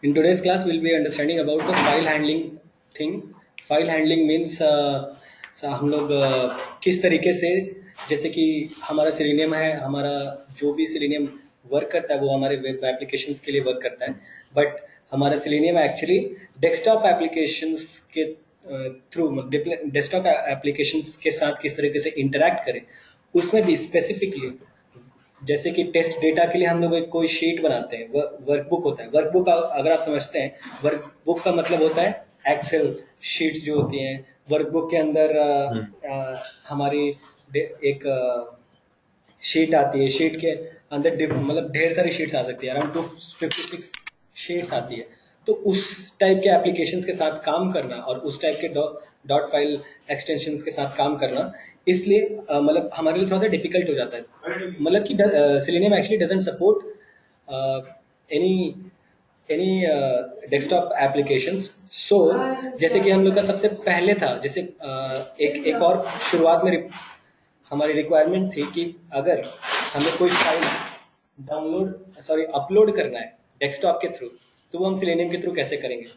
In today's class, we'll be understanding about the file handling thing. File handling means हम लोग किस तरीके से, जैसे कि हमारा सिलेनियम है, हमारा जो भी सिलेनियम वर्क करता है वो हमारे वेब एप्लीकेशंस के लिए वर्क करता है, बट हमारा सिलेनियम एक्चुअली डेस्कटॉप एप्लीकेशंस के थ्रू डेस्कटॉप एप्लीकेशंस के साथ किस तरीके से इंटरैक्ट करें, उसमें भी स्पेसिफिकली जैसे कि टेस्ट डेटा के लिए हम लोग एक कोई शीट बनाते हैं, वर्कबुक होता है। वर्कबुक अगर आप समझते हैं, वर्कबुक का मतलब होता है एक्सेल शीट्स जो होती हैं। वर्कबुक के अंदर हमारी एक शीट आती है, शीट के अंदर मतलब ढेर सारी शीट्स आ सकती है, अराउंड 256 शीट्स आती है। तो उस टाइप के एप्लीकेशंस के साथ काम करना और उस टाइप के डॉट फाइल एक्सटेंशंस के साथ काम करना, इसलिए मतलब हमारे लिए थोड़ा सा डिफिकल्ट हो जाता है। मतलब कि selenium actually doesn't support any any desktop applications. So जैसे कि हम लोग का सबसे पहले था, जैसे एक और शुरुआत में हमारी रिक्वायरमेंट थी कि अगर हमें कोई फाइल अपलोड करना है डेस्कटॉप के थ्रू, तो वो हम सिलेनियम के थ्रू कैसे करेंगे।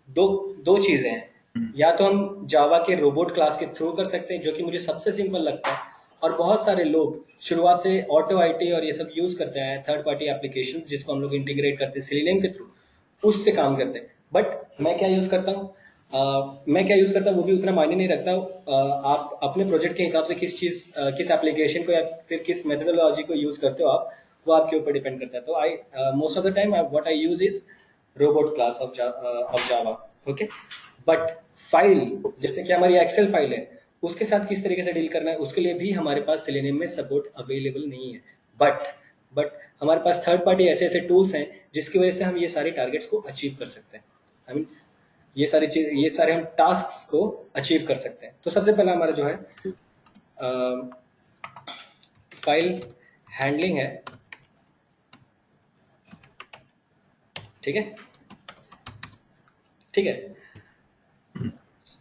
दो दो चीजें हैं, या तो हम जावा के रोबोट क्लास के थ्रू कर सकते हैं, जो कि मुझे सबसे सिंपल लगता है, और बहुत सारे लोग शुरुआत से ऑटो आईटी और ये सब यूज करते हैं, थर्ड पार्टी एप्लीकेशन जिसको हम लोग इंटीग्रेट करते हैं सिलेनियम के थ्रू, उससे काम करते हैं। बट मैं क्या यूज करता हूँ, मैं क्या यूज करता हूँ वो भी उतना मायने नहीं रखता। आप अपने प्रोजेक्ट के हिसाब से किस एप्लीकेशन को या फिर किस मेथोडोलॉजी को यूज करते हो आप, वो आपके ऊपर डिपेंड करता है। तो I most of the time what I use is robot class of Java. Okay, but file जैसे कि हमारी एक्सेल फाइल है, उसके साथ किस तरीके से डील करना है, उसके लिए भी हमारे पास सिलेनियम में सपोर्ट अवेलेबल नहीं है। बट हमारे पास थर्ड पार्टी ऐसे ऐसे टूल्स हैं जिसकी वजह से हम ये सारे टारगेट्स को अचीव कर सकते हैं। आई मीन ये सारे हम टास्क्स को अचीव कर सकते हैं। तो सबसे पहला हमारा जो है फाइल हैंडलिंग है, ठीक है ठीक है।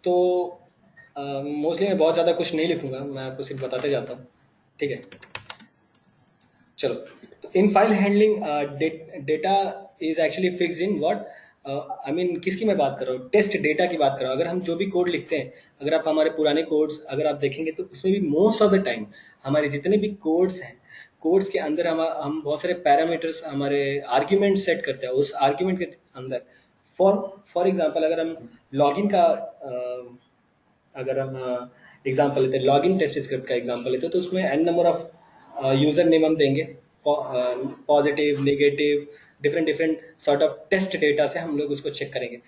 तो मोस्टली मैं बहुत ज़्यादा कुछ नहीं लिखूंगा, मैं आपको सिर्फ बताते जाता हूँ, ठीक है। चलो, तो in file handling data is actually fix in what I mean किसकी मैं बात कर रहा हूँ, टेस्ट डेटा की बात कर रहा हूँ। अगर हम जो भी कोड लिखते हैं, अगर आप हमारे पुराने कोड्स अगर आप देखेंगे, तो उसमें भी मोस्ट ऑफ द टाइम हमारे जितने भी कोड्स हैं, कोड्स के अंदर हम बहुत सारे पैरामीटर्स, हमारे आर्ग्यूमेंट सेट करते हैं। उस आर्ग्यूमेंट के अंदर फॉर एग्जांपल अगर हम लॉगिन का अगर हम एग्जांपल लेते हैं, लॉगिन टेस्ट स्क्रिप्ट का एग्जांपल लेते हैं, तो उसमें N number of user name हम देंगे, positive negative different different sort of test data से हम लोग उसको चेक करेंगे।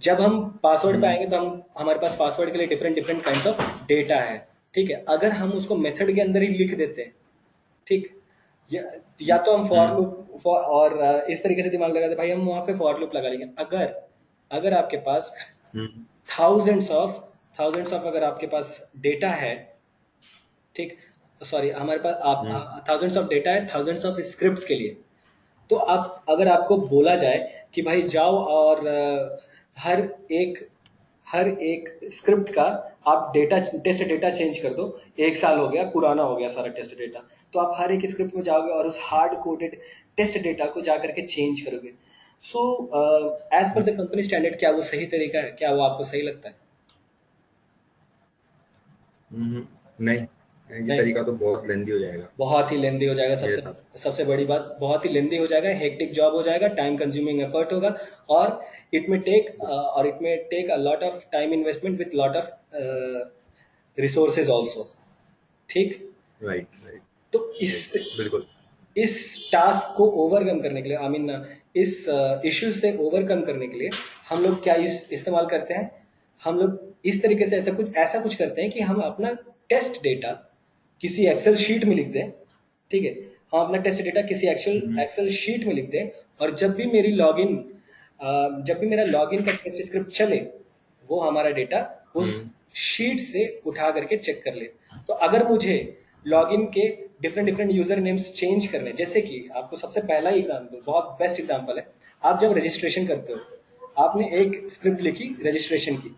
जब हम पासवर्ड पे आएंगे, तो हम हमारे पास पासवर्ड के लिए different different kinds of data है, ठीक है। अगर हम उसको मेथड के अंदर ही लिख देते हैं, ठीक, या तो हम फॉर लूप और इस तरीके से दिमाग लगाते भाई, हम वहां पे फॉर लूप लगा लेंगे। अगर अगर आपके पास थाउजेंड्स ऑफ अगर आपके पास डेटा है, ठीक, सॉरी हमारे पास आप थाउजेंड्स ऑफ डेटा है, थाउजेंड्स ऑफ स्क्रिप्ट्स के लिए। तो आप अगर आपको बोला जाए कि भाई जाओ और हर एक हर एक स्क्रिप्ट का आप डेटा टेस्ट डेटा चेंज कर दो, 1 साल हो गया, पुराना हो गया सारा टेस्ट डेटा, तो आप हर एक स्क्रिप्ट में जाओगे और उस हार्ड कोडेड टेस्ट डेटा को जा करके चेंज करोगे। So as per the company standard, क्या वो सही तरीका है, क्या वो आपको सही लगता है? नहीं, ये तरीका तो बहुत लेंदी हो जाएगा। बहुत ही लेंदी हो जाएगा। ये सबसे था। सबसे बड़ी बात, बहुत ही लेंदी हो जाएगा, हेक्टिक जॉब हो जाएगा, टाइम कंज्यूमिंग एफर्ट होगा, और इट में take a lot of time investment with lot of resources also, ठीक। राइट राइट तो बिल्कुल। इस टास्क को ओवरकम करने के लिए, आई मीन इस इश्यू से ओवरकम करने के लिए हम लोग क्या इस्तेमाल करते हैं, हम लोग इस तरीके से ऐसा कुछ करते हैं कि हम अपना टेस्ट डेटा किसी एक्सेल शीट में लिख दें, ठीक है। हम अपना टेस्ट डेटा किसी एक्सेल शीट में लिख दें, और जब भी मेरा लॉगिन का टेस्ट स्क्रिप्ट चले, वो हमारा डेटा उस शीट से उठा करके चेक कर ले। तो अगर मुझे लॉगिन के different different user names change करने, जैसे कि आपको सबसे पहला एग्जांपल, बहुत बेस्ट एग्जांपल है, आप जब रजिस्ट्रेशन करते हो, आपने एक स्क्रिप्ट लिखी रजिस्ट्रेशन की,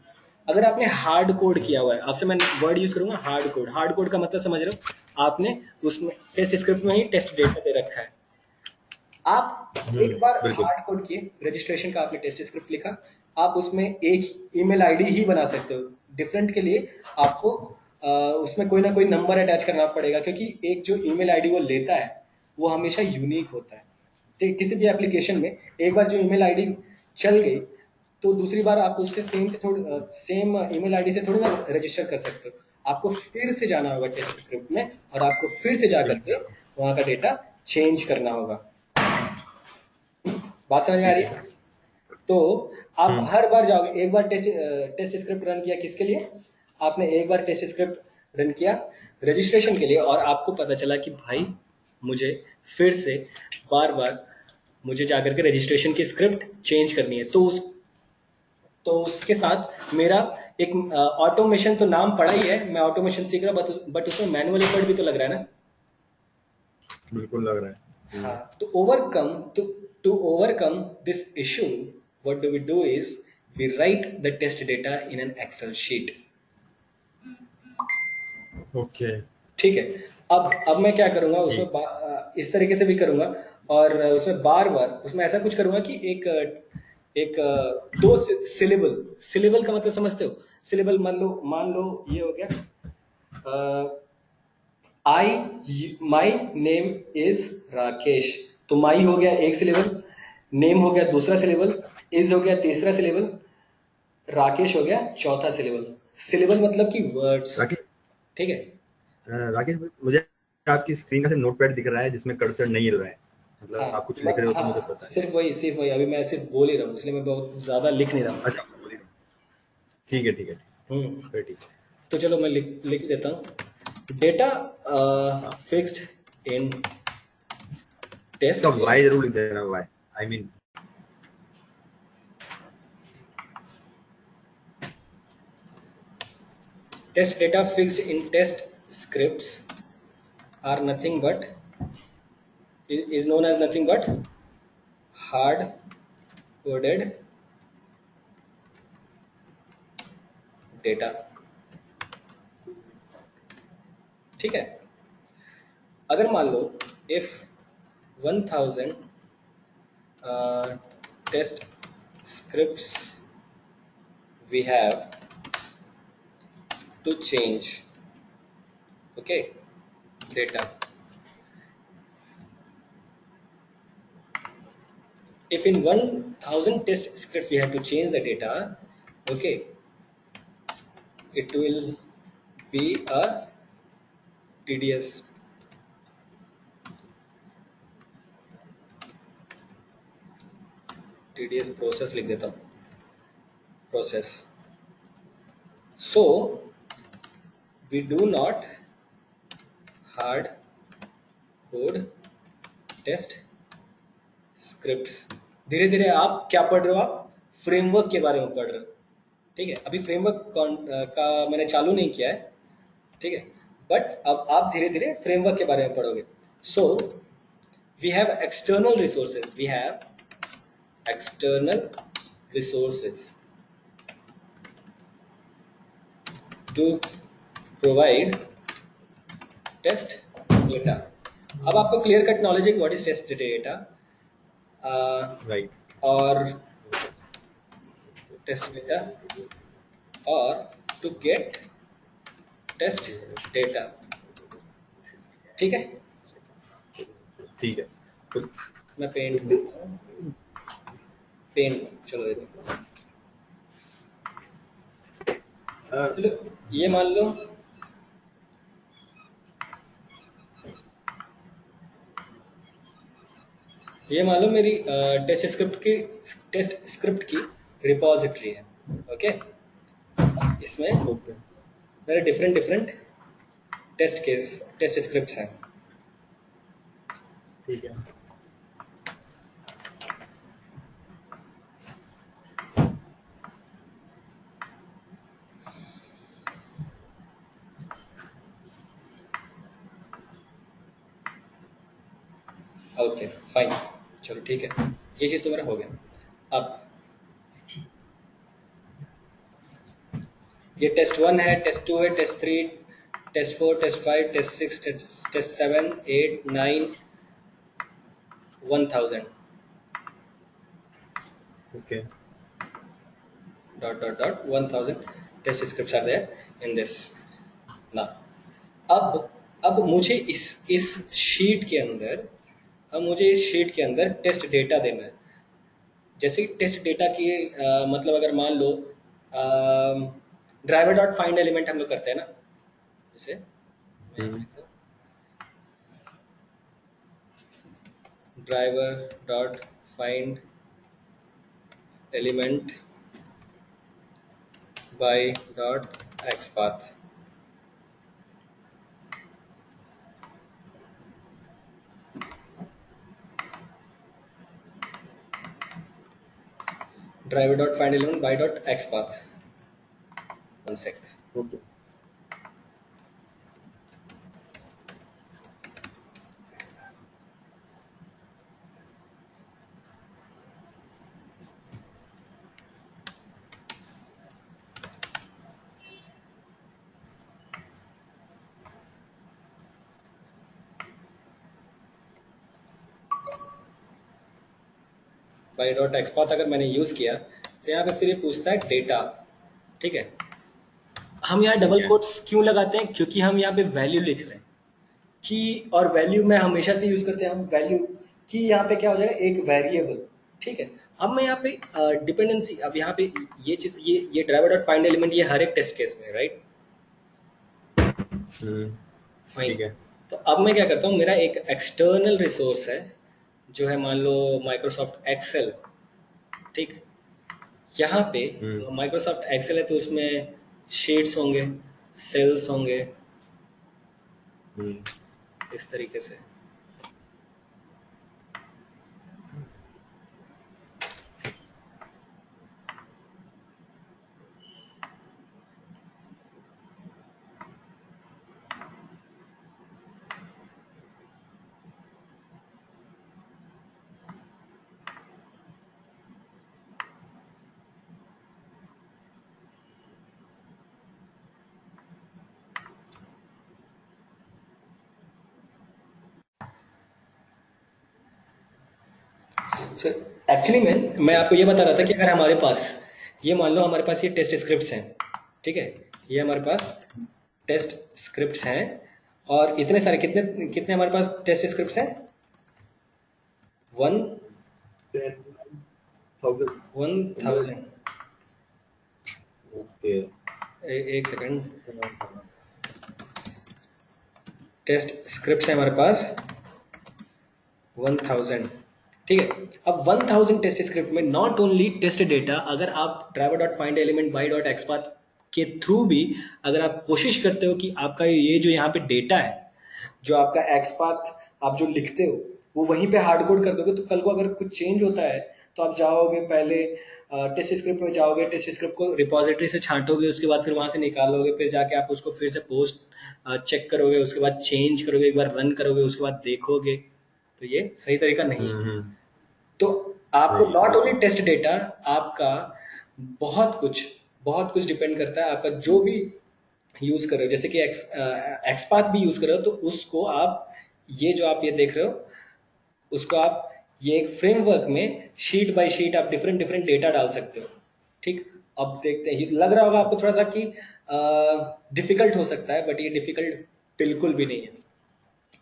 अगर आपने हार्ड कोड किया हुआ है, आपसे मैं वर्ड यूज करूंगा हार्ड कोड। हार्ड कोड का मतलब समझ रहे हो, आपने उसमें टेस्ट स्क्रिप्ट में ही टेस्ट डेटा दे रखा है। आप एक बार बिल्कुल। हार्ड कोड किए, रजिस्ट्रेशन का आपने टेस्ट स्क्रिप्ट लिखा, आप उसमें एक ईमेल आईडी ही बना सकते हो। डिफरेंट के लिए आपको उसमें कोई ना कोई नंबर अटैच करना पड़ेगा, क्योंकि एक जो ईमेल आईडी वो लेता है वो हमेशा यूनिक होता है। तो किसी भी एप्लीकेशन में एक बार जो ईमेल आईडी चल गई तो दूसरी बार आप उससे सेम ईमेल आईडी से थोड़ी ना रजिस्टर कर सकते हो। आपको फिर से जाना होगा टेस्ट स्क्रिप्ट में और आपको फिर से जा करके ठीक वहाँ का डेटा चेंज करना होगा। बात समझ में आ रही है। है? तो आप हम्म। हर बार जाओगे, एक बार टेस्ट स्क्रिप्ट रन किया किसके लिए, आपने एक बार टेस्ट स्क्रिप्ट रन किया रजिस्ट्रेशन के लिए, और आपको पता चला कि भाई मुझे फिर से बार बार मुझे जाकर के रजिस्ट्रेशन की स्क्रिप्ट चेंज करनी है, तो उसके साथ मेरा एक ऑटोमेशन तो नाम पड़ा ही है, मैं ऑटोमेशन सीख रहा, बट उसमें मैनुअल एफर्ट भी तो लग रहा है ना। बिल्कुल लग रहा है। हाँ, to overcome this issue, what do we do is we write the test data in an Excel sheet. Okay. ठीक है। अब मैं क्या करूंगा उसमें ठीक। इस तरीके से भी करूंगा, और उसमें बार बार उसमें ऐसा कुछ करूंगा कि एक दो सिलेबल, सिलेबल का मतलब समझते हो? सिलेबल मान लो ये हो गया, माई नेम इज राकेश, तो माई हो गया एक सिलेबल, नेम हो गया दूसरा सिलेबल, इज हो गया तीसरा सिलेबल, राकेश हो गया चौथा सिलेबल। सिलेबल मतलब कि वर्ड्स। राकेश, ठीक है। राकेश मुझे आपकी स्क्रीन का से नोटपैड दिख रहा है जिसमें कर्सर नहीं हिल रहा है, मतलब हाँ, आप कुछ लिख रहे हो तो मुझे हाँ, पता है। सिर्फ वही अभी मैं सिर्फ बोल ही रहा हूँ, इसलिए मैं बहुत ज्यादा लिख नहीं रहा हूँ। अच्छा, ठीक है, ठीक है, हम्म। फिर ठीक है। तो चलो मैं लिख देता हूँ। डेटा हाँ, फिक्स्ड इन टेस्ट इसका वाई केस। जरूर लिख देना, why I mean. Test data fixed in test scripts are nothing but is known as nothing but hard coded data। ठीक है। अगर मान लो if 1000 test scripts we have to change, okay, data, if in 1000 test scripts we have to change the data, okay, it will be a tedious process, लिख देता हूँ process। So we do not hard code test scripts। धीरे धीरे आप क्या पढ़ रहे हो, आप फ्रेमवर्क के बारे में पढ़ रहे हो। ठीक है, अभी फ्रेमवर्क का मैंने चालू नहीं किया है। ठीक है, बट अब आप धीरे धीरे फ्रेमवर्क के बारे में पढ़ोगे। So we have external resources, we have external resources to provide test data। अब आपको क्लियर कट नॉलेज है what is test data right. और टेस्ट डेटा और टू गेट टेस्ट डेटा। ठीक है, ठीक है। तो मैं पेंट देता हूँ, पेंट चलो देता हूँ। चलो ये मान लो मेरी टेस्ट स्क्रिप्ट की रिपोजिटरी है। ओके, इसमें ओके, मेरे डिफरेंट डिफरेंट टेस्ट स्क्रिप्ट्स हैं। ठीक है। ओके फाइन, चलो ठीक है, ये चीज़ तो मेरा हो गया। अब ये टेस्ट 1 है, टेस्ट 2 है, test 3, test 4, test 5, test 6, test 7, 8, 9, 1000 Okay. dot 1000 test scripts are there in this. ना अब मुझे इस शीट के अंदर अब मुझे इस शीट के अंदर टेस्ट डेटा देना है। जैसे कि टेस्ट डेटा की मतलब अगर मान लो ड्राइवर डॉट फाइंड एलिमेंट हम लोग करते हैं ना, जैसे मैं यहाँ पे हम्म लिखता हूँ driver dot find element by dot xpath. Driver dot find element by dot xpath. One sec. Okay. By dot xpath अगर मैंने यूज किया तो यहाँ पे फिर ये पूछता है डेटा। ठीक है, हम यहाँ ठीक डबल है। कोट्स क्यों लगाते हैं? क्योंकि हम यहाँ पे वैल्यू लिख रहे हैं की, और वैल्यू में हमेशा से यूज करते हैं हम वैल्यू की। यहाँ पे क्या हो जाएगा, एक वेरिएबल। ठीक है, अब मैं यहाँ पे डिपेंडेंसी, अब यहाँ पे ये चीज, ये ड्राइवर डॉट फाइंड एलिमेंट ये हर एक टेस्ट केस में, राइट? हम्म फाइन। ठीक है। तो अब मैं क्या करता हूँ, मेरा एक एक्सटर्नल रिसोर्स है जो है मान लो माइक्रोसॉफ्ट एक्सेल। ठीक, यहाँ पे हम्म माइक्रोसॉफ्ट एक्सेल है तो उसमें शीट्स होंगे, सेल्स होंगे, हम्म इस तरीके से। सो एक्चुअली मैं आपको ये बता रहा था कि अगर हमारे पास, ये मान लो हमारे पास ये टेस्ट स्क्रिप्ट्स हैं। ठीक है, ये हमारे पास टेस्ट स्क्रिप्ट्स हैं, और इतने सारे, कितने कितने हमारे पास टेस्ट स्क्रिप्ट्स हैं? वन 10,000 1000। ओके। एक सेकंड, टेस्ट स्क्रिप्ट्स हैं हमारे पास 1000। ठीक है, अब 1000 टेस्ट स्क्रिप्ट में नॉट ओनली टेस्ट डेटा, अगर आप driver dot find element by dot XPath के थ्रू भी अगर आप कोशिश करते हो कि आपका ये जो यहाँ पे डेटा है, जो आपका एक्सपाथ आप जो लिखते हो वो वहीं पे हार्ड कोड कर दोगे, तो कल को अगर कुछ चेंज होता है तो आप जाओगे पहले टेस्ट स्क्रिप्ट में जाओगे, टेस्ट स्क्रिप्ट को रिपोजिटरी से छांटोगे, उसके बाद फिर वहां से निकालोगे, फिर जाके आप उसको फिर से पोस्ट चेक करोगे, उसके बाद चेंज करोगे, एक बार रन करोगे, उसके बाद देखोगे। तो ये सही तरीका नहीं है। हम्म तो आपको सही नॉट सही। ओनली टेस्ट डेटा, आपका बहुत कुछ डिपेंड करता है, आपका जो भी यूज कर रहे हो, जैसे कि एक्सपाथ भी यूज कर रहे हो तो उसको आप, ये जो आप ये देख रहे हो उसको आप, ये एक फ्रेमवर्क में शीट बाय शीट आप डिफरेंट डिफरेंट डेटा डाल सकते हो। ठीक, अब देखते हैं, लग रहा होगा आपको थोड़ा सा कि डिफिकल्ट हो सकता है, बट ये डिफिकल्ट बिल्कुल भी नहीं है।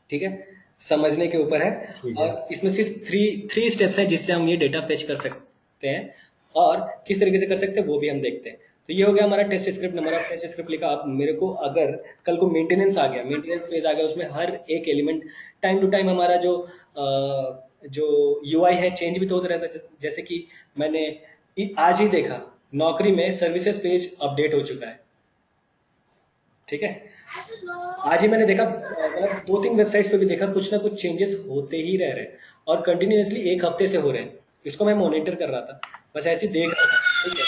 ठीक है, समझने के ऊपर है। ठीक है। और इसमें सिर्फ थ्री थ्री स्टेप्स हैं जिससे हम ये डेटा फेच कर सकते हैं, और किस तरीके से कर सकते हैं वो भी हम देखते हैं। तो ये हो गया हमारा test script, number of test script लिखा। अब मेरे को अगर कल को मेंटेनेंस आ गया, मेंटेनेंस फेज आ गया, उसमें हर एक एलिमेंट टाइम टू टाइम हमारा जो यूआई है चेंज भी तो होता रहता है। जैसे कि मैंने आज ही देखा, नौकरी में सर्विसेज पेज अपडेट हो चुका है। ठीक है, आज ही मैंने देखा, मतलब 2-3 वेबसाइट्स पे भी देखा, कुछ ना कुछ चेंजेस होते ही रह रहे हैं, और कंटिन्यूअसली एक हफ्ते से हो रहे हैं। इसको मैं मॉनिटर कर रहा था, बस ऐसे ही देख रहा था। ठीक है,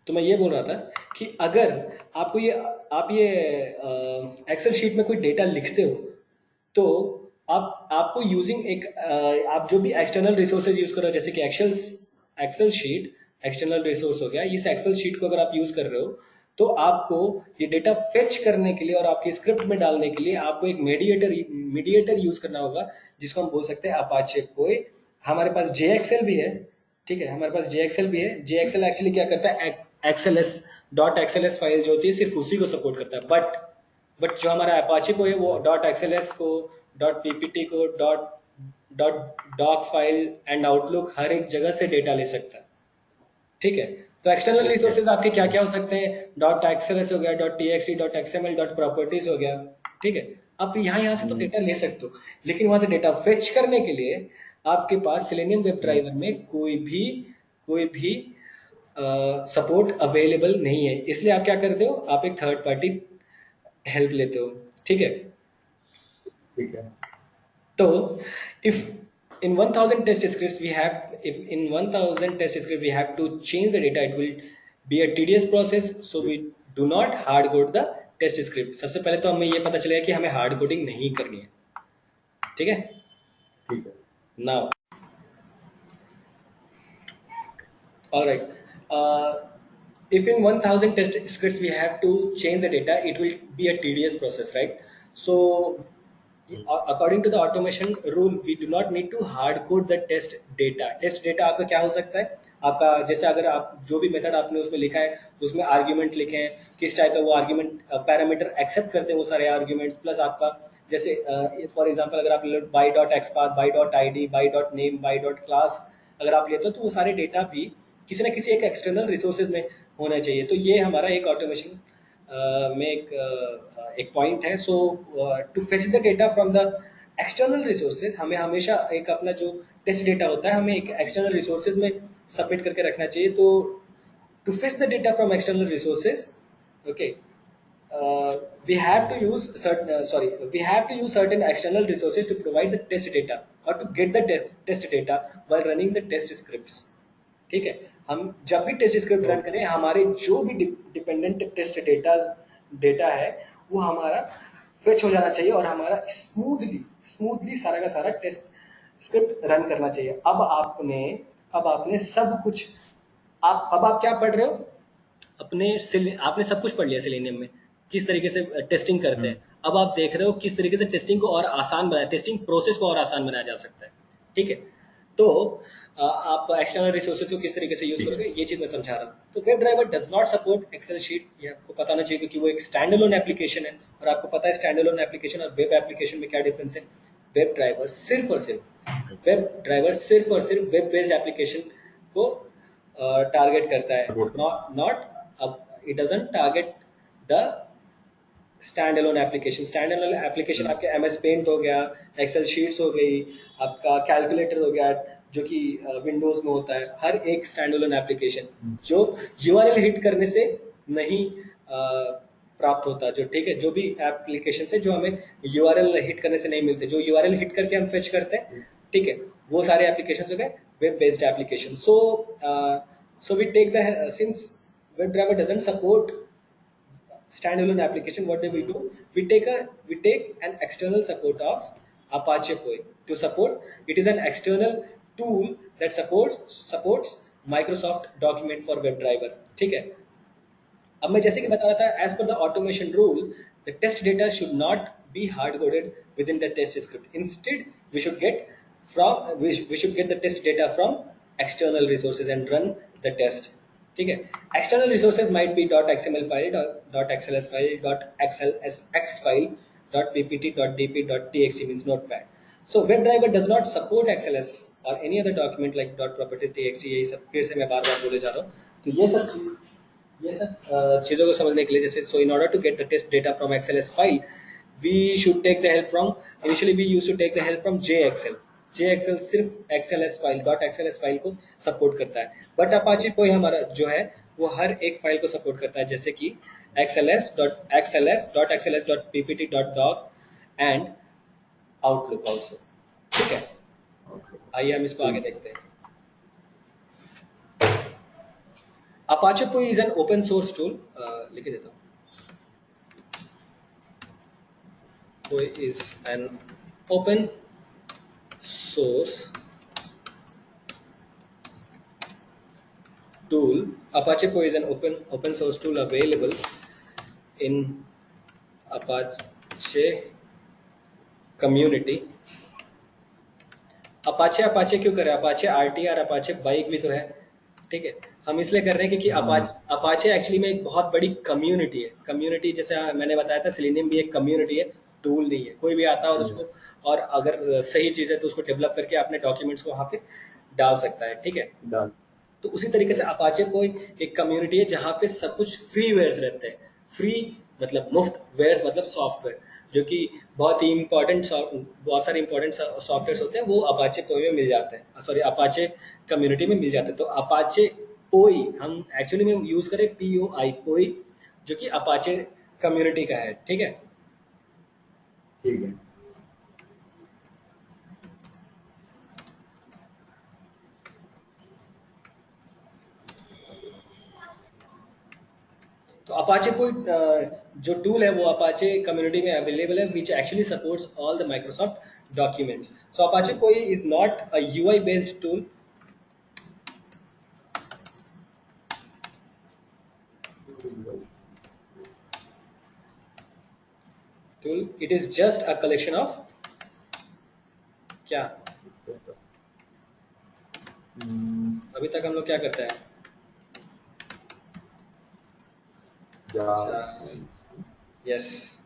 तो मैं ये बोल रहा था कि अगर आपको ये, आप ये एक्सेल शीट में कोई डेटा लिखते हो, तो आप आपको यूजिंग एक आप जो भी एक्सटर्नल रिसोर्सेज यूज कर रहे हो, जैसे कि एक्सेल शीट एक्सटर्नल रिसोर्स हो गया, इस एक्सेल शीट को अगर आप यूज कर रहे हो तो आपको ये डेटा फेच करने के लिए और आपकी स्क्रिप्ट में डालने के लिए आपको एक मीडिएटर यूज करना होगा, जिसको हम बोल सकते हैं अपाचे पोए। हमारे पास जेएक्सएल भी है, ठीक है, हमारे पास जेएक्सएल भी है। जेएक्सएल एक्चुअली क्या करता है, एक्सएलएस डॉट एक्सएलएस फाइल जो होती है सिर्फ उसी को सपोर्ट करता है, बट जो हमारा अपाचे को है वो डॉट एक्सएलएस को, डॉट पीपीटी को, dot dot doc file and Outlook हर एक जगह से डेटा ले सकता है, ठीक है। तो एक्सटर्नल ओके। रिसोर्सेज आपके क्या क्या हो सकते हैं, डॉट एक्सएलएस हो गया, dot TXT, dot XML, dot properties हो गया, ठीक है। आप यहाँ से तो डेटा ले सकते हो, लेकिन वहां से डेटा फेच करने के लिए आपके पास सेलेनियम वेब ड्राइवर में कोई भी सपोर्ट अवेलेबल नहीं है। इसलिए आप क्या करते हो, आप एक थर्ड पार्टी हेल्प लेते हो, ठीक है। ठीक है। तो if in 1000 test scripts we have if in 1000 test scripts we have to change the data, it will be a tedious process, so we do not hard code the test script। सबसे पहले तो हमें ये पता चलेगा कि हमें hard coding नहीं करनी है, ठीक है। ठीक है। Now all right, if in 1000 test scripts we have to change the data, it will be a tedious process, right? So according to the automation rule we do not need to hard code the test data आपका क्या हो सकता है, आपका जैसे अगर आप जो भी मेथड आपने उसमें लिखा है उसमें आर्ग्यूमेंट लिखे हैं, किस टाइप का वो आर्ग्यूमेंट पैरामीटर एक्सेप्ट करते हैं वो सारे आर्ग्यूमेंट्स, प्लस आपका जैसे फॉर एग्जांपल अगर आप by dot XPath, by dot ID, by dot name, by dot class अगर आप लेते हो, तो वो सारे डेटा भी किसी ना किसी एक एक्सटर्नल रिसोर्सेज में होना चाहिए। तो ये हमारा एक ऑटोमेशन में एक पॉइंट है। So to fetch the data from the external resources, हमें हमेशा एक अपना जो टेस्ट डेटा होता है हमें एक एक्सटर्नल रिसोर्सेज में सबमिट करके रखना चाहिए। तो to fetch the data from external resources, okay, we have to use certain external resources to provide the test data or to get the test data while running the test scripts, ठीक है। हम जब भी test script run करें, हमारे जो भी dependent test data है वो हमारा फेच हो जाना चाहिए और हमारा स्मूथली सारा का सारा टेस्ट स्क्रिप्ट रन करना चाहिए। अब आपने सब कुछ, अब आप क्या पढ़ रहे हो, आपने सब कुछ पढ़ लिया सेलेनियम में किस तरीके से टेस्टिंग करते हैं। अब आप देख रहे हो किस तरीके से टेस्टिंग को और आसान बनाया, टेस्टिंग प्रोसेस को और आसान बनाया जा सकता है, ठीक है। तो आप एक्सटर्नल रिसोर्सेज को किस तरीके से यूज करोगे ये चीज मैं समझा रहा हूँ। तो web driver does not support excel sheet, ये आपको पता होना चाहिए क्योंकि वो एक स्टैंड अलोन एप्लीकेशन है और आपको पता है स्टैंड अलोन एप्लीकेशन और वेब एप्लीकेशन में क्या डिफरेंस है। वेब ड्राइवर सिर्फ और सिर्फ वेब बेस्ड एप्लीकेशन को टारगेट करता है, not it doesn't target the stand alone application आपके एमएस पेंट हो गया, एक्सेल शीट्स हो गई, आपका कैलकुलेटर हो गया जो कि विंडोज में होता है, हर एक स्टैंड अलोन एप्लीकेशन जो यूआरएल हिट करने से नहीं प्राप्त होता, जो ठीक है, जो भी एप्लीकेशन से जो हमें यूआरएल हिट करने से नहीं मिलते, जो यूआरएल हिट करके हम फेच करते हैं, ठीक है, वो सारे एप्लीकेशन हो गए web based application. So we take the since WebDriver doesn't support standalone application, what do? We take an external support of Apache Poe to support. It is an external tool that supports Microsoft document for WebDriver, ठीक है। अब मैं जैसे कि बता रहा था, as per the automation rule the test data should not be hard coded within the test script, instead we should get the test data from external resources and run the test, ठीक है। External resources might be dot XML file, dot XLS file, dot XLSX file, dot PPT, dot DP, dot TXT means notepad. So web driver does not support XLS और any other document like dot properties TXT. यही सब फिर से मैं बार बार बोले जा रहा हूँ। तो ये सब चीज़ों को समझने के लिए, जैसे so in order to get the test data from XLS file we should take the help from, initially we used to take the help from JXL सिर्फ एक्सएलएस फाइल को सपोर्ट करता है, बट अपाचे पोए हमारा जो है वो हर एक फाइल को सपोर्ट करता है, जैसे कि xls.xls.ppt.doc एंड आउटलुक ऑल्सो, ठीक है। आइए हम इसको आगे देखते हैं। अपाचे पोए is an open source tool, लिख देता हूँ, पोए is an open source tool. Apache Poe is an open source tool available in Apache community. Apache Apache क्यों करें? अपाचे आरटीआर अपाचे बाइक भी तो है, ठीक है। हम इसलिए कर रहे हैं क्योंकि अपाचे एक्चुअली में एक बहुत बड़ी कम्युनिटी है। कम्युनिटी जैसे मैंने बताया था, सेलेनियम भी एक कम्युनिटी है, टूल नहीं है। कोई भी आता है और उसको, और अगर सही चीज़ है तो उसको डेवलप करके अपने डॉक्यूमेंट्स को वहाँ पे डाल सकता है, ठीक है। तो उसी तरीके से अपाचे कोई एक कम्युनिटी है जहाँ पे सब कुछ फ्री वेयर्स रहते हैं। फ्री मतलब मुफ्त, वेयर्स मतलब सॉफ्टवेयर, जो कि बहुत ही इंपॉर्टेंट, बहुत सारे इंपॉर्टेंट सॉफ्टवेयर होते हैं, वो अपाचे पोई में मिल जाते हैं, सॉरी अपाचे कम्युनिटी में मिल जाते हैं। तो अपाचे पोई हम एक्चुअली में यूज करें POI पोई, जो कि अपाचे कम्युनिटी का है, ठीक है। ठीक है। तो अपाचे कोई जो टूल है वो अपाचे कम्युनिटी में अवेलेबल है, which actually supports all the Microsoft documents. So Apache कोई is not a UI based tool, it is just a collection of क्या। अभी तक हम लोग क्या करते हैं? यस।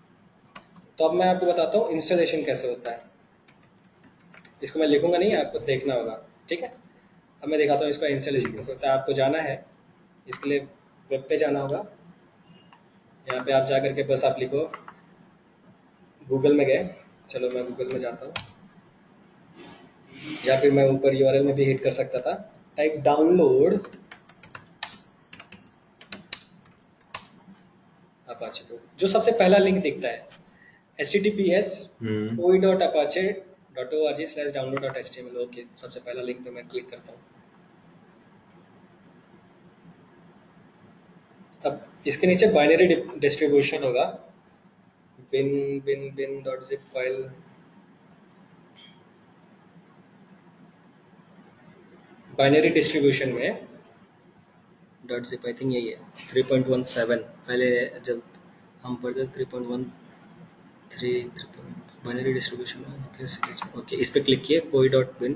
तो अब मैं आपको बताता हूँ इंस्टॉलेशन कैसे होता है। इसको मैं लिखूंगा नहीं, आपको देखना होगा, ठीक है। अब मैं दिखाता हूँ इसका इंस्टॉलेशन कैसे होता है। आपको जाना है, इसके लिए वेब पे जाना होगा। यहाँ पे आप जा करके बस आप लिखो, गूगल में गए, चलो मैं गूगल में जाता हूँ, या फिर मैं ऊपर URL में भी हिट कर सकता था, टाइप डाउनलोड अपाचे को। जो सबसे पहला लिंक दिखता है https poi.apache.org/download.html, ओके, सबसे पहला लिंक पे मैं क्लिक करता हूँ। अब इसके नीचे बाइनरी डिस्ट्रीब्यूशन होगा, bin.zip फाइल, बाइनरी डिस्ट्रीब्यूशन में .zip आई थिंक यही है 3.17। पहले जब हम पढ़ते 3.13 बाइनरी डिस्ट्रीब्यूशन में ओके, इस पे क्लिक किए poi.bin।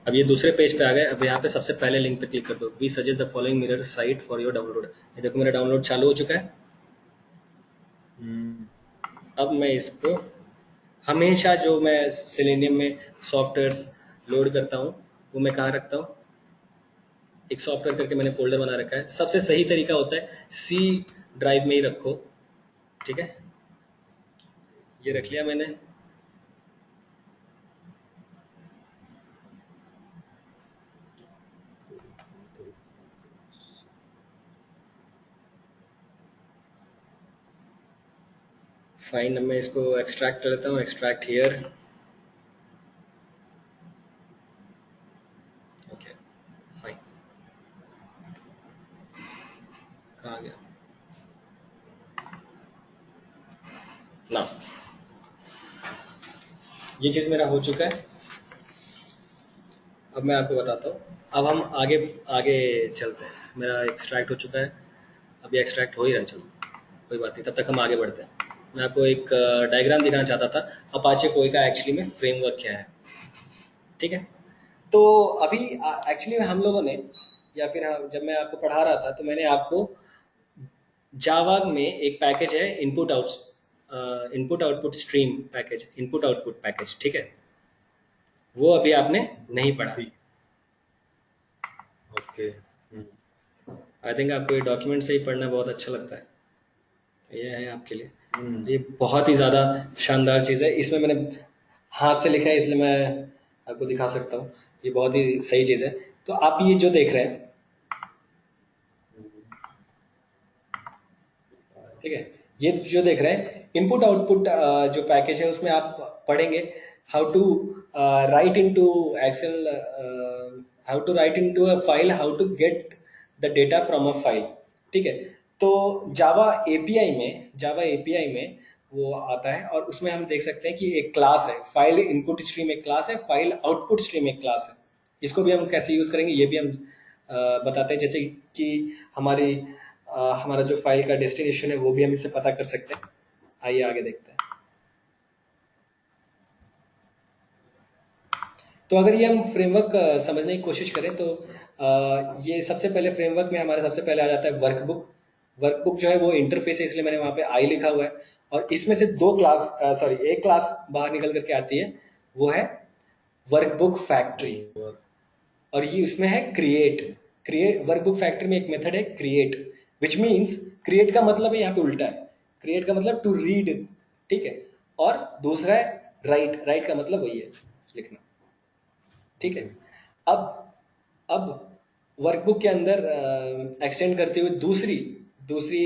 अब ये दूसरे पेज पे आ गए। अब यहाँ पे सबसे पहले लिंक पे क्लिक कर दो, we suggest the following mirror site for your download. ये देखो मेरा डाउनलोड चालू हो चुका है। अब मैं इसको, हमेशा जो मैं सेलेनियम में सॉफ्टवेयर्स लोड करता हूँ वो मैं कहाँ रखता हूँ, एक सॉफ्टवेयर करके मैंने फोल्डर बना रखा है। सबसे सही तरीका होता है C ड्राइव में ही रखो, ठीक है। ये रख लिया मैंने। फाइन, अब मैं इसको एक्सट्रैक्ट कर लेता हूँ, एक्सट्रैक्ट हियर, ओके फाइन। कहाँ गया ना, ये चीज़ मेरा हो चुका है। अब मैं आपको बताता हूँ, अब हम आगे आगे चलते हैं। मेरा एक्सट्रैक्ट हो चुका है, अभी एक्सट्रैक्ट हो ही रहा है, चलो कोई बात नहीं, तब तक हम आगे बढ़ते हैं। मैं आपको एक डायग्राम दिखाना चाहता था अपाचे कोई का एक्चुअली में फ्रेमवर्क क्या है, ठीक है। तो अभी एक्चुअली हम लोगों ने, या फिर जब मैं आपको पढ़ा रहा था तो मैंने आपको जावा में एक पैकेज है input output stream package, input output package, ठीक है। वो अभी आपने नहीं पढ़ा। ओके। आई थिंक आपको ये डॉक्यूमेंट से ही पढ़ना बहुत अच्छा लगता है, ये है आपके लिए। ये बहुत ही ज़्यादा शानदार चीज़ है। इसमें मैंने हाथ से लिखा है इसलिए मैं आपको दिखा सकता हूँ, ये बहुत ही सही चीज़ है। तो आप ये जो देख रहे हैं, ठीक है, ये जो देख रहे हैं इनपुट आउटपुट जो पैकेज है, उसमें आप पढ़ेंगे how to write into excel, how to write into a file, how to get the data from a file, ठीक है। तो जावा एपीआई में वो आता है, और उसमें हम देख सकते हैं कि एक क्लास है, फाइल इनपुट स्ट्रीम एक क्लास है, फाइल आउटपुट स्ट्रीम एक क्लास है। इसको भी हम कैसे यूज करेंगे ये भी हम बताते हैं, जैसे कि हमारा जो फाइल का डेस्टिनेशन है वो भी हम इससे पता कर सकते हैं। आइए आगे देखते हैं। तो अगर ये हम फ्रेमवर्क समझने की कोशिश करें तो ये सबसे पहले फ्रेमवर्क में हमारे सबसे पहले आ जाता है वर्कबुक। वर्कबुक जो है वो इंटरफेस है, इसलिए मैंने वहाँ पे आई लिखा हुआ है। और इसमें से एक क्लास बाहर निकल करके आती है, वो है वर्कबुक फैक्ट्री। और ये उसमें है क्रिएट वर्कबुक फैक्ट्री में एक मेथड है क्रिएट, विच मीन्स क्रिएट का मतलब है यहाँ पे उल्टा है, क्रिएट का मतलब टू रीड, ठीक है। और दूसरा है राइट, राइट का मतलब वही है लिखना, ठीक है। अब अब वर्कबुक के अंदर एक्सटेंड करते हुए दूसरी दूसरी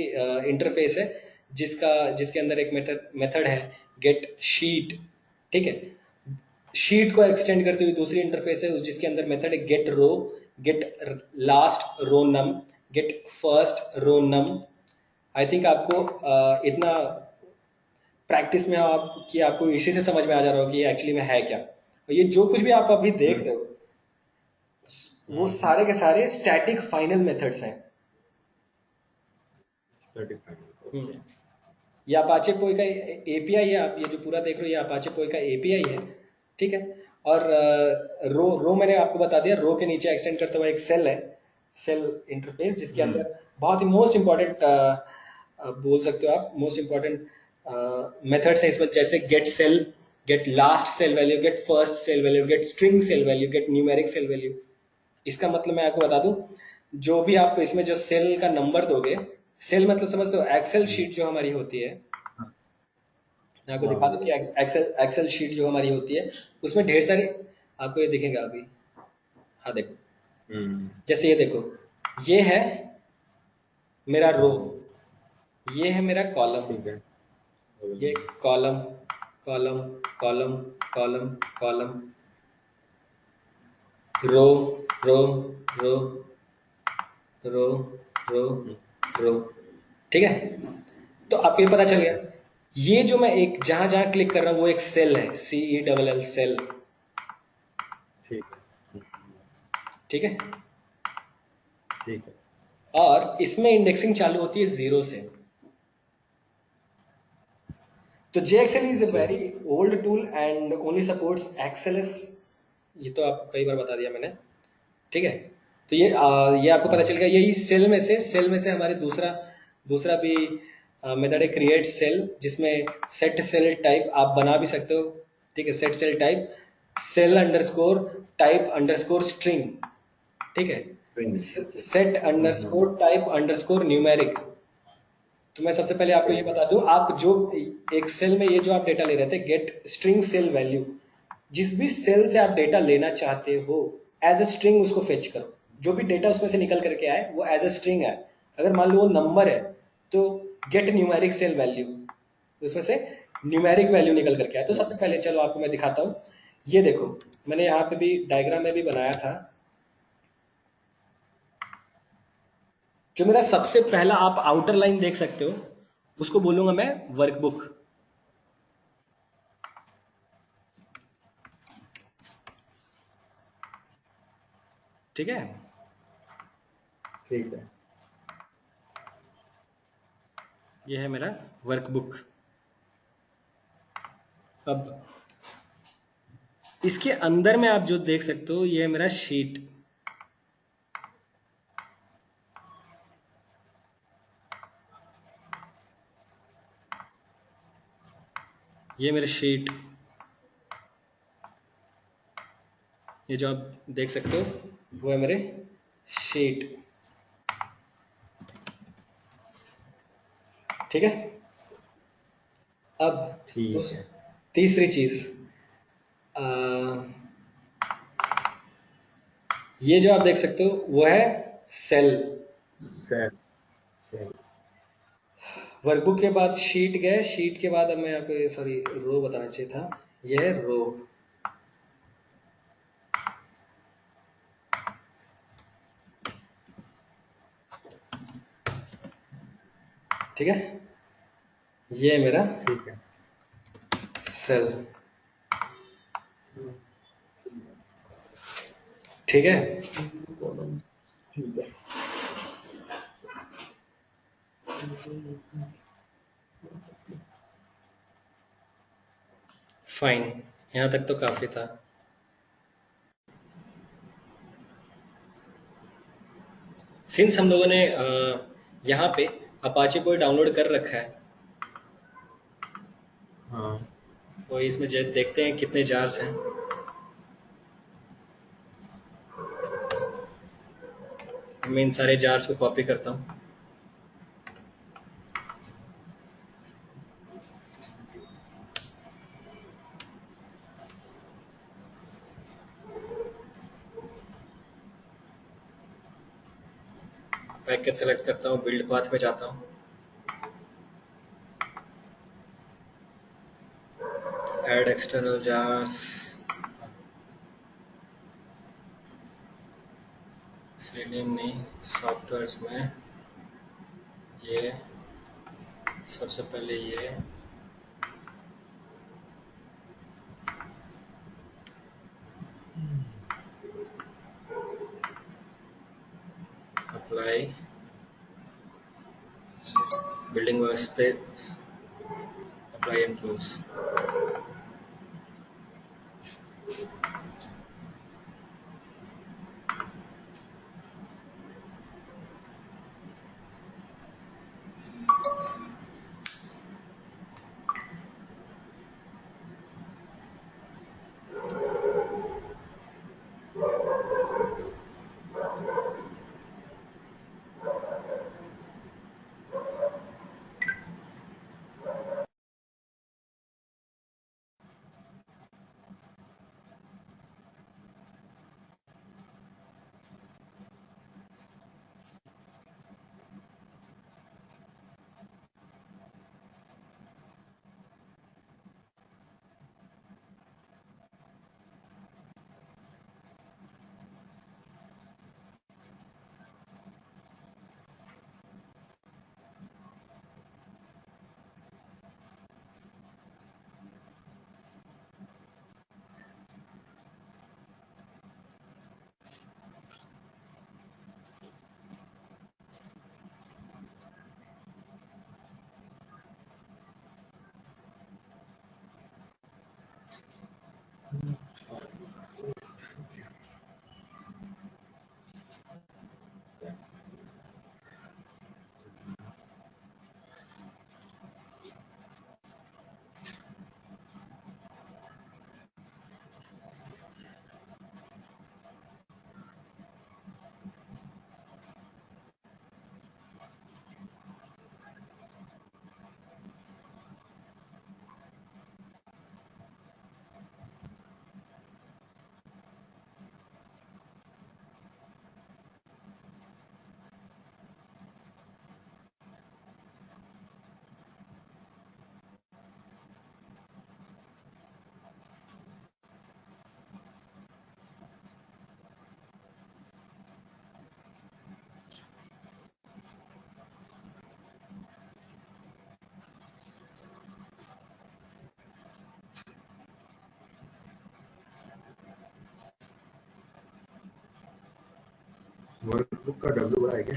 इंटरफेस है, जिसके अंदर एक मेथड है गेट शीट, ठीक है। शीट को एक्सटेंड करते हुए दूसरी इंटरफेस है जिसके अंदर मेथड है get row, get last row num, get first row num. I think आपको इतना प्रैक्टिस में आपको इसी से समझ में आ जा रहा हो कि ये एक्चुअली में है क्या। और ये जो कुछ भी आप अभी देख रहे हो वो सारे के सारे स्टैटिक फाइनल मेथड्स हैं। ओके। ये अपाचे पोई का एपीआई है, आप ये जो पूरा देख रहे हो ये अपाचे पोई का एपीआई है, ठीक है। और रो रो मैंने आपको बता दिया, रो के नीचे एक्सटेंड करता हुआ एक सेल है, सेल इंटरफेस, जिसके अंदर बहुत ही मोस्ट इंपॉर्टेंट बोल सकते हो आप, मोस्ट इंपॉर्टेंट मेथड्स हैं इसमें, जैसे get cell, get last cell value, get first cell value, get string cell value, get numeric cell value. इसका मतलब मैं आपको बता दूं, जो भी आप इसमें जो सेल का नंबर दोगे, सेल मतलब समझते हो एक्सेल शीट जो हमारी होती है, मैं आपको दिखा दूं कि एक्सेल एक्सेल शीट जो हमारी होती है उसमें ढेर सारी, आपको ये दिखेगा अभी, हाँ देखो, जैसे ये देखो, ये है मेरा रो, ये है मेरा कॉलम, ठीक है। ये column column column column column, row row row row row row, ठीक है। तो आपको ये पता चल गया, ये जो मैं एक जहां जहां क्लिक कर रहा हूं वो एक सेल है, CELL सेल, ठीक है। ठीक है। ठीक है। और इसमें इंडेक्सिंग चालू होती है 0 से। तो JXL is a okay. Very old tool and only supports XLS, ये तो आपको कई बार बता दिया मैंने, ठीक है। तो ये आपको पता चल गया, यही सेल में से हमारे दूसरा दूसरा भी मेथड है क्रिएट सेल, जिसमें सेट सेल टाइप आप बना भी सकते हो, ठीक है। Set cell type cell underscore type underscore string, ठीक है। Set underscore type underscore numeric. तो मैं सबसे पहले आपको ये बता दूं, आप जो एक सेल में ये जो आप डेटा ले रहे थे गेट स्ट्रिंग सेल वैल्यू, जिस भी सेल से आप डेटा लेना चाहते हो एज अ स्ट्रिंग उसको फेच करो, जो भी डेटा उसमें से निकल करके आए वो एज अ स्ट्रिंग है। अगर मान लो वो नंबर है तो गेट न्यूमेरिक सेल वैल्यू, उसमें से न्यूमेरिक वैल्यू निकल करके आए। तो सबसे पहले चलो आपको मैं दिखाता हूँ, ये देखो मैंने यहाँ पे भी डायग्राम में भी बनाया था, जो मेरा सबसे पहला आप आउटर लाइन देख सकते हो उसको बोलूंगा मैं वर्कबुक, ठीक है। ठीक है। ये है मेरा वर्कबुक। अब इसके अंदर में आप जो देख सकते हो ये है मेरा शीट, ये मेरा शीट, ये जो आप देख सकते हो वो है मेरे शीट, ठीक है। अब ठीक है। तीसरी चीज, ये जो आप देख सकते हो वो है सेल। सेल। सेल। वर्कबुक के बाद शीट गए, शीट के बाद अब मैं आपको ये सॉरी रो बताना चाहिए था, ये है रो। ठीक है, ये है मेरा ठीक है। सेल। ठीक है, कॉलम, ठीक है। फाइन, यहाँ तक तो काफी था। सिंस हम लोगों ने यहाँ पे अपाचे कोई डाउनलोड कर रखा है, हाँ, तो इसमें देखते हैं कितने जार्स हैं। मैं इन सारे जार्स को कॉपी करता हूँ। पैकेज सेलेक्ट करता हूँ, बिल्ड पाथ में जाता हूँ, ऐड एक्सटर्नल जार्स, सेलियन नहीं, सॉफ्टवेयर्स में ये सबसे पहले ये apply, building workspace, apply and close. Workbook का डब्ल्यू बड़ा है क्या?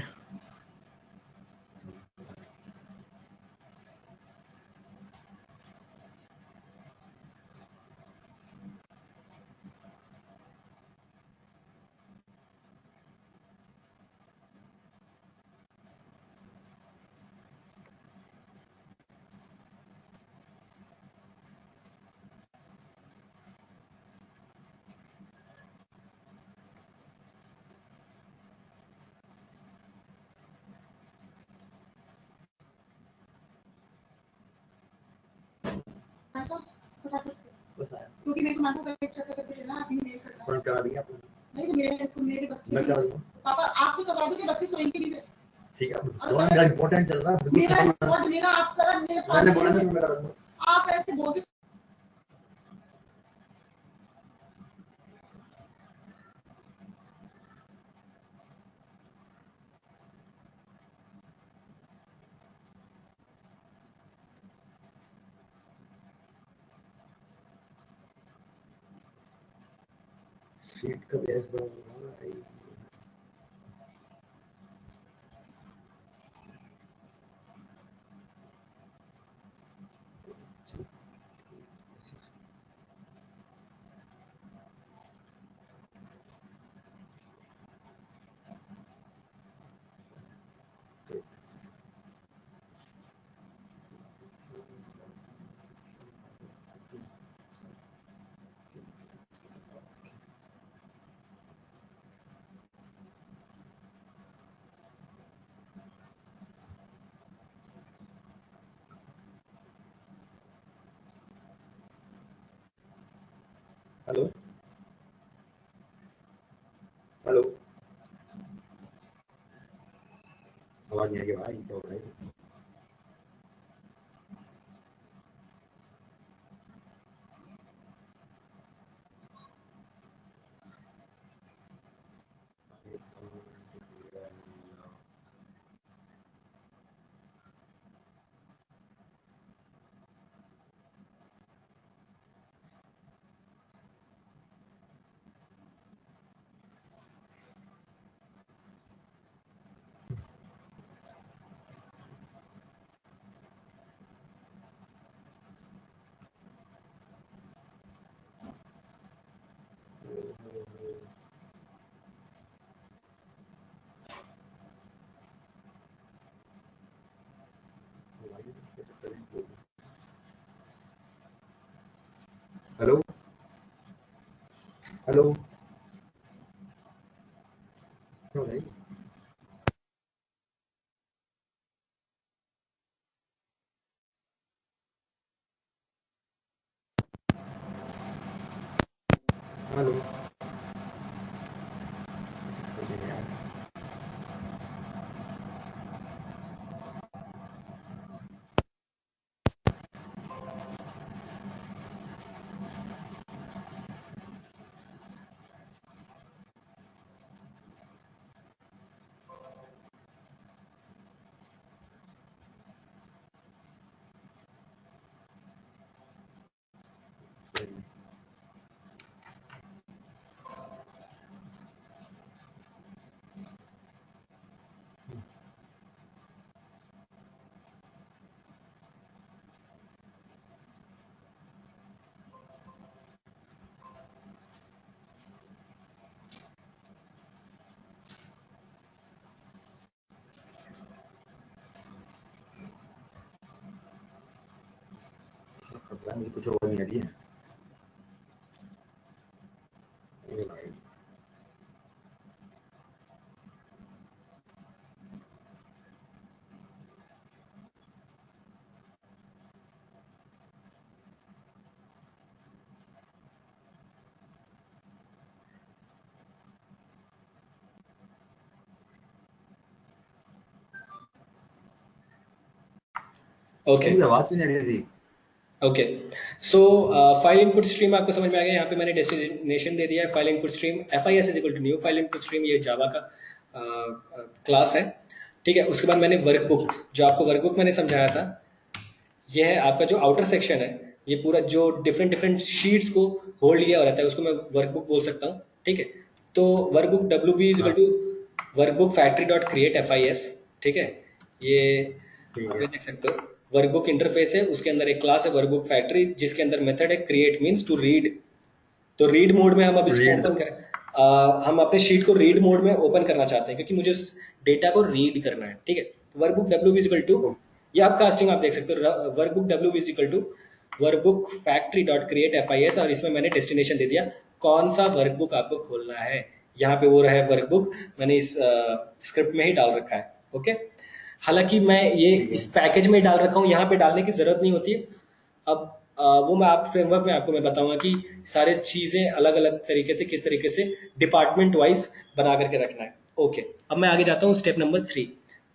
बस आया। क्योंकि मेरे को मानो का एक चक्कर करके देना अभी मेल करना। फोन करा दिया आपने? नहीं तो मेरे बच्चे मैं करा दूंगा। पापा आप तो करवा दो कि बच्चे सोएंगे नहीं। ठीक है, थोड़ा मेरा इंपॉर्टेंट चल रहा है, बिल्कुल मेरा खत्म रिपोर्ट मेरा आप सर मेरे पास मैंने बोला ना मैं करा दूंगा। आप ऐसे बोलते शीट का बेस बड़ा होगा भाई। हेलो हेलो, आवाज नहीं आ रही भाई, क्या हो रहा है? हेलो हेलो, क्या हो रहा है? हेलो, अरे यार, पता नहीं, कुछ आवाज नहीं आ रही है। अरे भाई, ओके मुझे आवाज भी नहीं आ रही थी। ओके। सो फाइल इनपुट स्ट्रीम आपको समझ में आ गया। यहाँ पे मैंने डेस्टिनेशन दे दिया है file input stream FIS is equal to new file input stream. ये जावा का क्लास है, ठीक है। उसके बाद मैंने वर्कबुक, जो आपको वर्कबुक मैंने समझाया था, ये है आपका जो आउटर सेक्शन है। ये पूरा जो डिफरेंट डिफरेंट शीट्स को होल्ड किया हुआ रहता है उसको मैं वर्कबुक बोल सकता हूँ, ठीक है। तो वर्कबुक WB इज इक्वल हाँ, to workbook factory dot create FIS, ठीक है। ये ठीक आप है। ये देख सकते हो, वर्कबुक इंटरफेस है, उसके अंदर एक क्लास है वर्कबुक फैक्ट्री, जिसके अंदर मेथड है क्रिएट मींस टू रीड। तो रीड मोड में हम अब इसको रीड ओपन द, करें। हम अपने शीट को रीड मोड में ओपन करना चाहते हैं क्योंकि मुझे उस डेटा को रीड करना है, ठीक है। Workbook WB is equal to, ये आप कास्टिंग आप देख सकते हो, workbook WB is equal to workbook factory dot create FIS, और इसमें मैंने डेस्टिनेशन दे दिया कौन सा वर्कबुक आपको खोलना है। यहाँ पे वो रहा है वर्कबुक, मैंने इस स्क्रिप्ट में ही डाल रखा है, ओके। हालांकि मैं ये ठीक है। इस पैकेज में डाल रखा हूँ, यहाँ पे डालने की जरूरत नहीं होती है। अब वो मैं आप फ्रेमवर्क में आपको मैं बताऊंगा कि सारे चीजें अलग अलग तरीके से किस तरीके से डिपार्टमेंट वाइज बना करके रखना है, ओके। अब मैं आगे जाता हूँ स्टेप नंबर 3।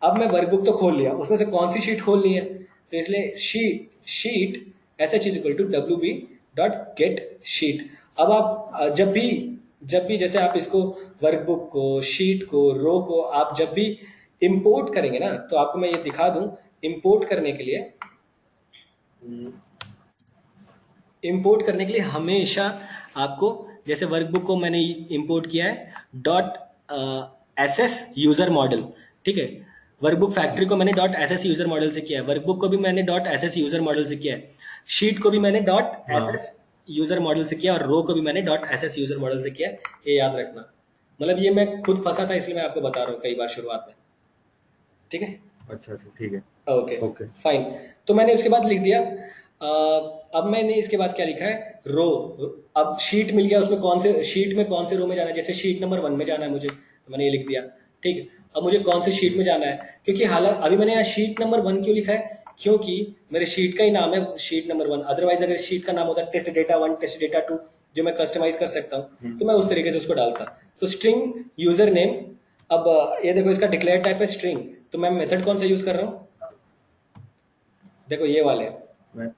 अब मैं वर्कबुक तो खोल लिया, उसमें से कौन सी शीट खोलनी है, तो इसलिए sheet SH is equal to WB dot get sheet. अब आप जब भी जैसे आप इसको वर्कबुक को, शीट को, रो को आप जब भी इंपोर्ट करेंगे ना, तो आपको मैं ये दिखा दूं। इंपोर्ट करने के लिए इंपोर्ट करने के लिए हमेशा आपको जैसे वर्कबुक को मैंने इंपोर्ट किया है डॉट एसएस यूजर मॉडल, ठीक है। वर्कबुक फैक्ट्री को मैंने डॉट एसएस यूजर मॉडल से किया है, वर्कबुक को भी मैंने डॉट एसएस यूजर मॉडल से किया है, शीट को भी मैंने डॉट हाँ एसएस यूजर मॉडल से किया, और रो को भी मैंने डॉट एसएस यूजर मॉडल से किया है। ये याद रखना, मतलब ये मैं खुद फंसा था इसलिए मैं आपको बता रहा हूँ कई बार शुरुआत में, ठीक है। अच्छा अच्छा ठीक है ओके ओके फाइन। तो मैंने उसके बाद लिख दिया। अब मैंने इसके बाद क्या लिखा है, रो। अब शीट मिल गया, उसमें कौन से शीट में कौन से रो में जाना है, जैसे शीट नंबर 1 में जाना है मुझे, तो मैंने ये लिख दिया, ठीक है। अब मुझे कौन से शीट में जाना है, क्योंकि हालांकि अभी मैंने यहाँ शीट नंबर 1 क्यों लिखा है, क्योंकि मेरे शीट का ही नाम है शीट नंबर 1। अदरवाइज अगर शीट का नाम होता टेस्ट डेटा 1, टेस्ट डेटा 2, जो मैं कस्टमाइज कर सकता हूँ, तो मैं उस तरीके से उसको डालता। तो स्ट्रिंग यूजर नेम, अब ये देखो इसका डिक्लेयर टाइप है स्ट्रिंग, तो मैं मेथड कौन सा यूज कर रहा हूँ, देखो ये वाले। मैं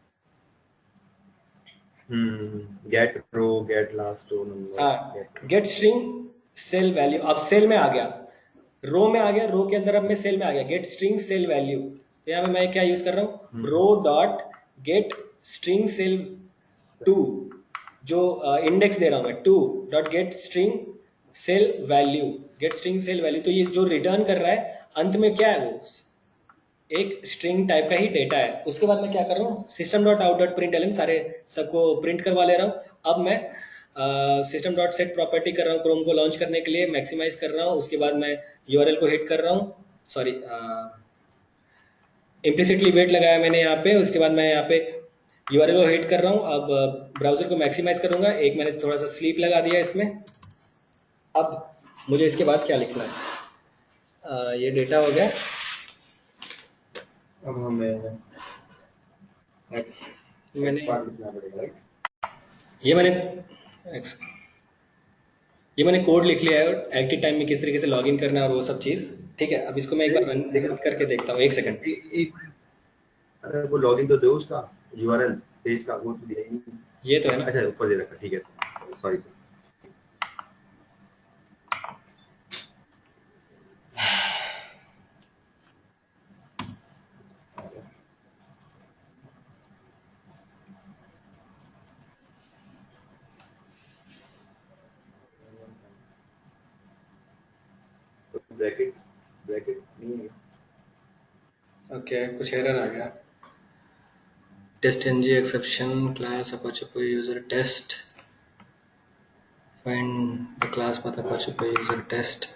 get row, get last row number, हाँ, get get string cell value, अब सेल में आ गया, रो में आ गया, रो के अंदर अब मैं सेल में आ गया, गेट स्ट्रिंग सेल वैल्यू। तो यहाँ पे मैं क्या यूज कर रहा हूँ, row dot get string cell 2, जो इंडेक्स दे रहा हूँ मैं 2 dot get string cell value, get string cell value. तो ये जो रिटर्न कर रहा है अंत में क्या है, वो एक स्ट्रिंग टाइप का ही डेटा है। उसके बाद मैं क्या कर रहा हूँ, system dot out dot print एलन सारे सबको प्रिंट करवा ले रहा हूँ। अब मैं सिस्टम डॉट सेट प्रॉपर्टी कर रहा हूँ क्रोम को लॉन्च करने के लिए, मैक्सिमाइज कर रहा हूँ। उसके बाद मैं यूआरएल को हिट कर रहा हूँ, सॉरी इम्प्लिसिटली वेट लगाया मैंने यहाँ पे। उसके बाद मैं यहाँ पे यूआरएल को हिट कर रहा हूँ। अब ब्राउजर को मैक्सिमाइज करूंगा, एक मैंने थोड़ा सा स्लीप लगा दिया इसमें। अब मुझे इसके बाद क्या लिखना है, ये डेटा हो गया। अब हमें मैंने लिखना पड़ेगा राइट। ये मैंने कोड लिख लिया है, एक्टिव टाइम में किस तरीके से लॉगिन करना है और वो सब चीज़, ठीक है। अब इसको मैं एक बार रन करके देखता हूँ, एक सेकंड। एक अरे वो लॉगिन तो दो उसका यूआरएल पेज का, वो तो दिया ही नहीं। ये तो है ना, अच्छा ऊपर दे रखा, ठीक है सॉरी सर। ब्रैकेट ब्रैकेट नहीं है। ओके कुछ एरर आ गया। TestNG exception class Apache पे user test, find the class path Apache पे यूजर टेस्ट।